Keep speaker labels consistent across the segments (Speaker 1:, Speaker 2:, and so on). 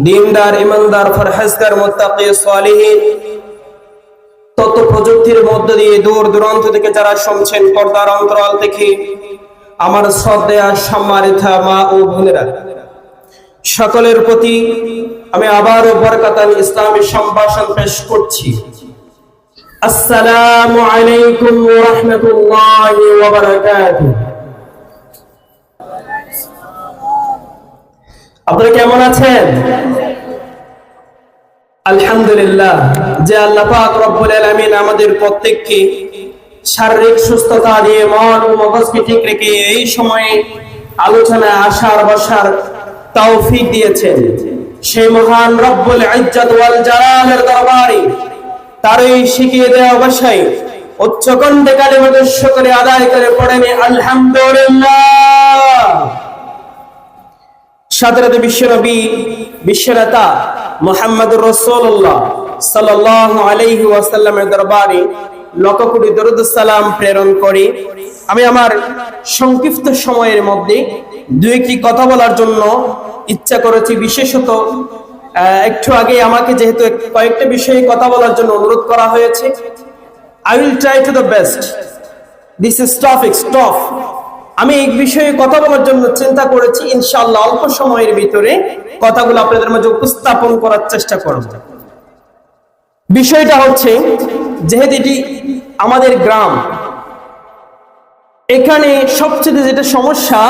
Speaker 1: দিনদার, ইমানদার, ফরহেজগার, মুত্তাকি, সালিহিন, তথ্য প্রযুক্তির মধ্য দিয়ে দূর দূরান্ত থেকে যারা শুনছেন, পর্দার অন্তরাল থেকে আমার শ্রদ্ধেয় সম্মানিত মা ও বোনেরা, সকলের প্রতি আমি আবারও বরকতান ইসলামী সম্ভাষণ পেশ করছি। আসসালামু আলাইকুম ওয়া রাহমাতুল্লাহি ওয়া বারাকাতুহু। আপনারা কেমন আছেন? আলহামদুলিল্লাহ, যে আল্লাহ পাক রব্বুল আলামিন আমাদের প্রত্যেককে শারীরিক সুস্থতা দিয়ে মন ও মগজকে ঠিক রেখে এই সময়ে আলোচনায় আসার বসার তৌফিক দিয়েছেন, সেই মহান রব্বুল ইজ্জত ওয়াল জালালের দরবারে তারই শিখিয়ে দেওয়া ভাষায় উচ্চ কণ্ঠে কালিমাতুল শুকর আদায় করে পড়েন আলহামদুলিল্লাহ। সাদরাতে বিশ্বনবী, বিশ্বনেতা মুহাম্মদুর রাসূলুল্লাহ সাল্লাল্লাহু আলাইহি ওয়াসাল্লামের দরবারে লক্ষ কোটি দরুদ সালাম প্রেরণ করি। আমি আমার সংক্ষিপ্ত সময়ের মধ্যে দুই একটি কথা বলার জন্য ইচ্ছা করেছি। বিশেষত একটু আগে আমাকে যেহেতু কয়েকটা বিষয়ে কথা বলার জন্য অনুরোধ করা হয়েছে, I will try to the best. This is topic. আমি এই বিষয়ে কথা বলার জন্য চিন্তা করেছি। ইনশাআল্লাহ অল্প সময়ের ভিতরে কথাগুলো আপনাদের মাঝে উপস্থাপন করার চেষ্টা করব। বিষয়টা হচ্ছে, যেহেতু এটি আমাদের গ্রাম, এখানে সবচেয়ে যেটা সমস্যা,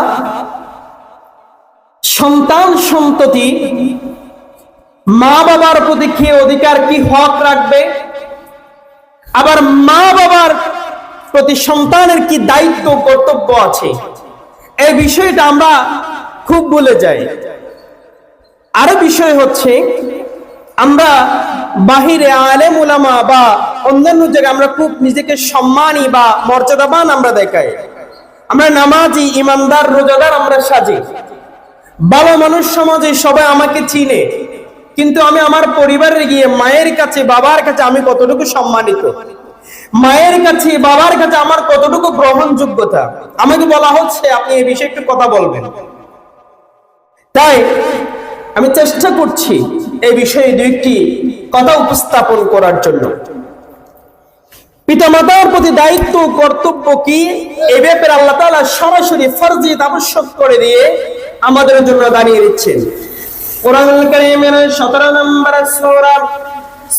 Speaker 1: সন্তান সন্ততি মা বাবার প্রতি কি অধিকার, কি হক রাখবে, আবার মা বাবার প্রতি সন্তানের কি দায়িত্ব কর্তব্য আছে, এই বিষয়টা আমরা খুব ভুলে যাই। আরো বিষয় হচ্ছে, আমরা বাহিরে আলেম উলামা বা অন্যান্য জায়গায় আমরা খুব নিজেকে সম্মানী বা মর্যাদাবান আমরা দেখাই। আমরা নামাজি, ইমানদার, রোজাদার আমরা সাজি। ভালো মানুষ সমাজে সবাই আমাকে চিনে, কিন্তু আমি আমার পরিবারে গিয়ে মায়ের কাছে, বাবার কাছে আমি কতটুকু সম্মানিত, মায়ের কাছে, বাবার কাছে আমার কতটুকু গ্রহণযোগ্যতা, আমাকে বলা হচ্ছে আপনি এই বিষয়ে একটু কথা বলবেন। তাই আমি চেষ্টা করছি এই বিষয়ে দুইটি কথা উপস্থাপন করার জন্য। পিতামাতার প্রতি দায়িত্ব কর্তব্য কি, এই ব্যাপারে আল্লাহ তাআলা সরাসরি ফরজিয়ত আবশ্যক করে দিয়ে আমাদের জন্য দাঁড়িয়ে দিচ্ছেন। কোরআনুল কারীমের 17 নম্বর সূরা,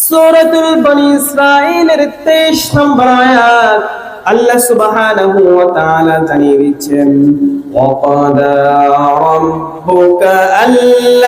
Speaker 1: সূরাতুল বনী ইসরাঈলের 23 নম্বর আয়াত, আল্লাহ সুবহানাহু ওয়া তাআলা জানিয়ে দিচ্ছেন, ওয়া ক্বাদা রাব্বুকা আল্লা